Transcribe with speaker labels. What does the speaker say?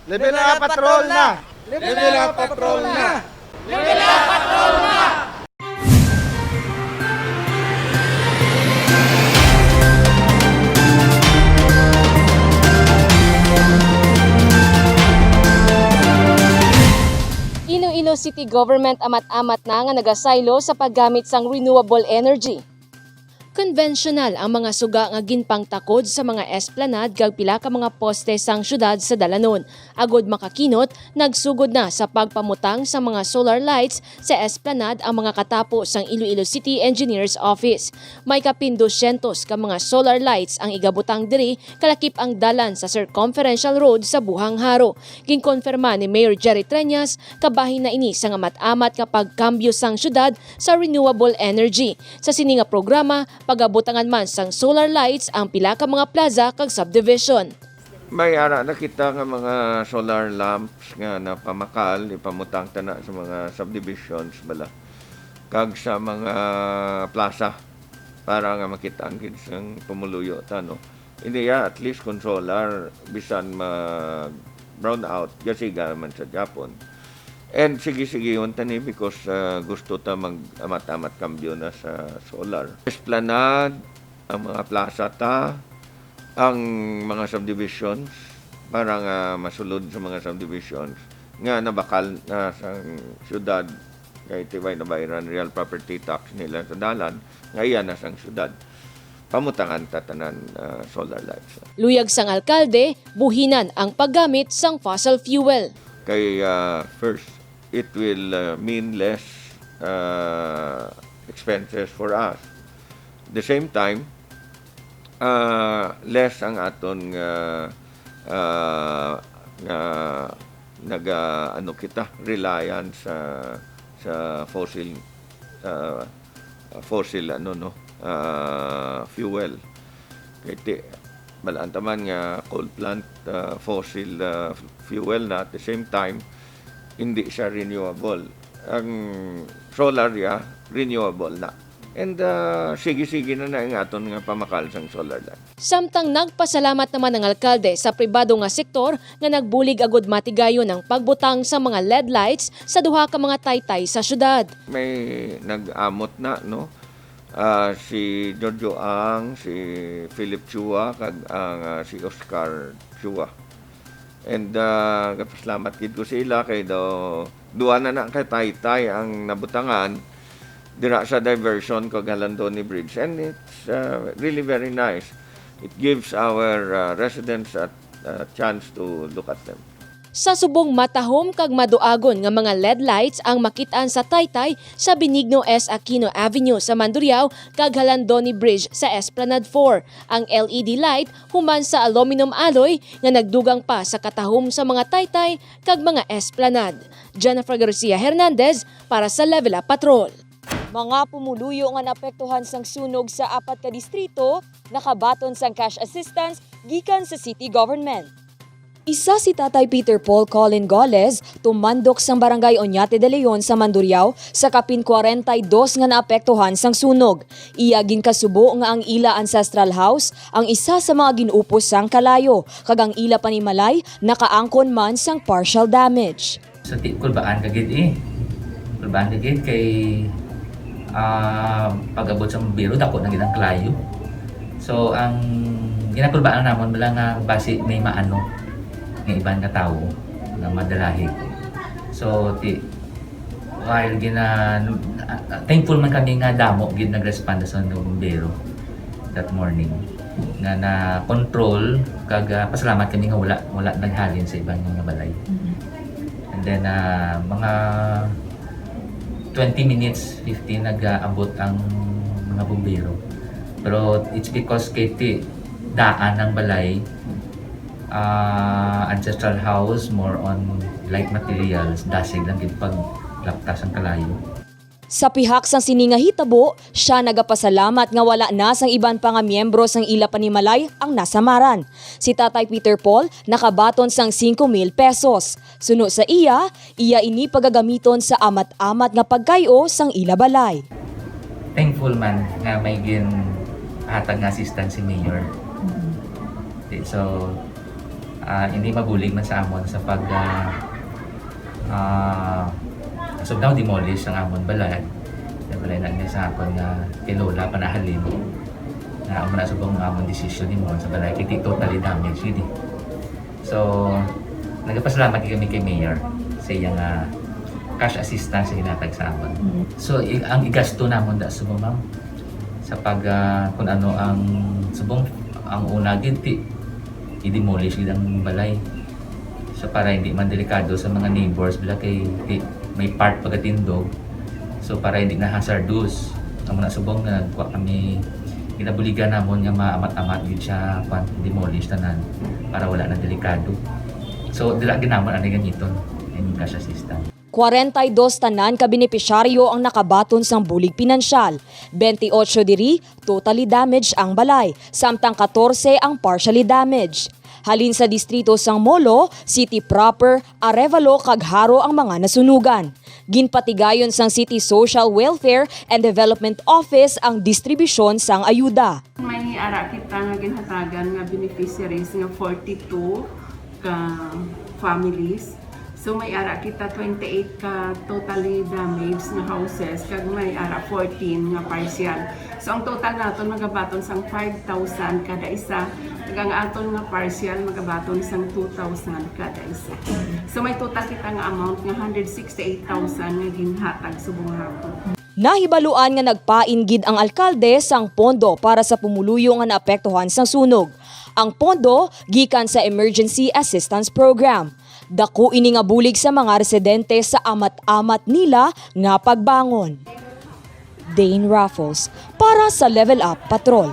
Speaker 1: Level up patrol na! Level up patrol na! Level up patrol na!
Speaker 2: Iloilo City Government amat-amat na nga nagasaylo sa paggamit sang renewable energy. Konbensyonal ang mga suga nga ginpang takod sa mga esplanade kag pila ka mga poste sang syudad sa Dalanon. Agod makakinot, nagsugod na sa pagpamutang sa mga solar lights sa esplanade ang mga katapo sang Iloilo City Engineers Office. May kapin 200 ka mga solar lights ang igabutang diri kalakip ang dalan sa Circumferential Road sa Buhang Haro. Ginkonfirma ni Mayor Jerry Treñas kabahin na ini sa amat-amat kapag kambyo sang syudad sa renewable energy. Sa sini nga programa, pagabutangan man sang solar lights ang pila ka mga plaza kag subdivision.
Speaker 3: May ara na kita nga mga solar lamps nga napamakal, ipamutang tana sa mga subdivisions bala. Kag sa mga plaza para nga makita ang kinsang pumuluyo tano. Hindi at least kung solar bisan brown out gasiga man sa Japon. And sige yun tani because gusto ta mag-amat-amat kambyo na sa solar. Esplanade, ang mga plaza ta, ang mga subdivisions, para nga masulod sa mga subdivisions, nga nabakal na sa syudad, kay tibay na bayaran real property tax nila sa dalan, ngayon na sang syudad. Pamutangan tatanan solar lights.
Speaker 2: Luyag sang alkalde, buhinan ang paggamit sang fossil fuel.
Speaker 3: Kay first, it will mean less expenses for us. At the same time, less ang aton reliance sa fossil fuel. Kaya balaan taman nga coal plant fossil fuel na at the same time hindi siya renewable. Ang solar renewable na. And sige na ang aton nga pamakal sang solar light.
Speaker 2: Samtang nagpasalamat naman ang alkalde sa pribado nga sektor nga nagbulig agud matigayo ng pagbutang sa mga LED lights sa duha ka mga taytay sa syudad.
Speaker 3: May nag-amot na, no? Si Giorgio Ang, si Philip Chua, kag si Oscar Chua. And kapasalamat gid ko sila kay duwa na kay taytay ang nabutangan dira sa diversion kag Galandoni Bridge, and it's really very nice. It gives our residents a chance to look at them.
Speaker 2: Sa subong matahom kag maduagon nga mga LED lights ang makitaan sa taytay sa Benigno S. Aquino Avenue sa Mandurriao kag Galandoni Bridge sa Esplanade 4. Ang LED light human sa aluminum alloy nga nagdugang pa sa katahom sa mga taytay kag mga esplanade. Jennifer Garcia Hernandez para sa Level Up Patrol. Mga pumuluyo nga naapektuhan sang sunog sa 4 ka distrito nakabaton sang cash assistance gikan sa city government. Isa si Tatay Peter Paul Colin Goles, tumandok sang barangay Oñate de Leon sa Mandurriao sa kapin 42 nga naapektuhan sang sunog. Iya ginkasubo nga ang ila ancestral house ang isa sa mga ginupos sang kalayo, kag ang ila panimalay nakaangkon man sang partial damage.
Speaker 4: Sa kulbaan kagid kulbaan kagid kay pag-abot sa biro dako na gid ang kalayo. So ang ginakulbaan namon wala nga base may maano ng ibang katao na madalahig. So, while thankful man kami nga damo, nagrespond sa bumbero that morning. Na control, kag pasalamat kami nga wala naghalin sa ibang mga balay. And then, mga 20 minutes, 15, nag-abot ang mga bumbero. Pero it's because daan ng balay, ancestral house, more on light materials, dasig lang pag laptas ang kalayo.
Speaker 2: Sa pihak sang sininga hitabo, siya nagapasalamat nga wala na sang iban pa nga miyembro sang ila panimalay ang nasamaran. Si Tatay Peter Paul nakabaton sang 5,000 pesos. Suno sa iya ini pagagamiton sa amat-amat nga pagkayo sang ila balay.
Speaker 4: Thankful man nga may hatag nga assistance si Mayor. Okay, so hindi mabulig man sa amon sa pag so now demolish ang amon balay. Balay na niya sa akon nga kay Lola panahalin na amo na subong amon decision ni mo sa balay kiti totally damaged yun. So nagapasalamat kami kay Mayor sa iyang cash assistance sa hinatag sa amon. So ang igasto namon da subong ma'am sa pag kung ano ang subong ang una gid i-demolish gid ang balay. So para hindi man delikado sa mga neighbors bila kay may part pagkatindog. So para hindi na hazardous. Ang mga subong na nagkuha kami ginabuligan namon nga maamat-amat gid siya pan demolish tanan para wala na delikado. So dila ginamon ani ganiton in cash assistance.
Speaker 2: 42 tanan ka benepisyaryo ang nakabaton sang bulig pinansyal. 28 diri totally damaged ang balay, samtang 14 ang partially damaged. Halin sa distrito sang Molo, City Proper, Arevalo kag Haro ang mga nasunugan. Ginpatigayon sang City Social Welfare and Development Office ang distribusyon sang ayuda.
Speaker 5: May ara kita nga ginhatagan nga beneficiaries nga 42 ka families. So may ara kita 28 ka totally damaged na houses kag may ara 14 nga partial. So ang total naton magabaton sang 5,000 kada isa. Kag ang aton nga partial magabaton sang 2,000 kada isa. So may total kita nga amount nga 168,000 nga ginhatag subong hapon.
Speaker 2: Nahibaluan nga nagpaingid ang alkalde sang pondo para sa pumuluyo nga naapektuhan sang sunog. Ang pondo gikan sa Emergency Assistance Program. Dako ini nga bulig sa mga residente sa amat-amat nila nga pagbangon. Dane Raffles para sa Level Up Patrol.